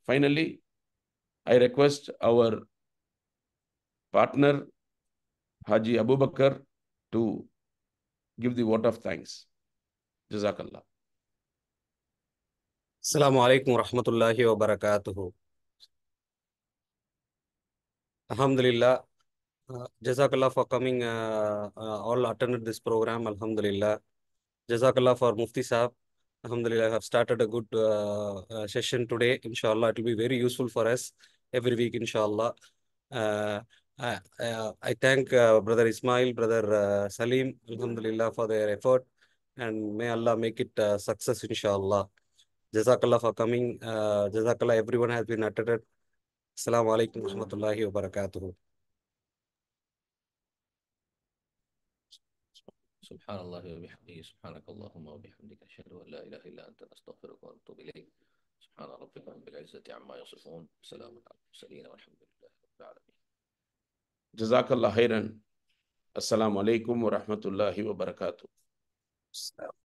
Finally, I request our partner, Haji Abu Bakr, to give the vote of thanks. Jazakallah. Assalamu alaikum wa rahmatullahi wa barakatuhu. Alhamdulillah. Jazakallah for coming. All attended this program. Alhamdulillah. Jazakallah for Mufti Saab. Alhamdulillah, I have started a good session today. Inshallah, it will be very useful for us every week, inshallah. I thank Brother Ismail, Brother Salim, Alhamdulillah, for their effort. And may Allah make it success, inshallah. Jazakallah for coming. Jazakallah, everyone has been attended. Assalamu alaikum wa rahmatullahi wa barakatuhu. سبحان الله وبحمده سبحانك اللهم وبحمدك أشهد أن لا إله إلا أنت نستغفرك ونتوب إليك سبحان ربك رب العزة عما يصفون سلام على المرسلين والحمد لله رب العالمين. Jazakallah khairan. Assalamu alaikum wa rahmatullahi wa barakatuh.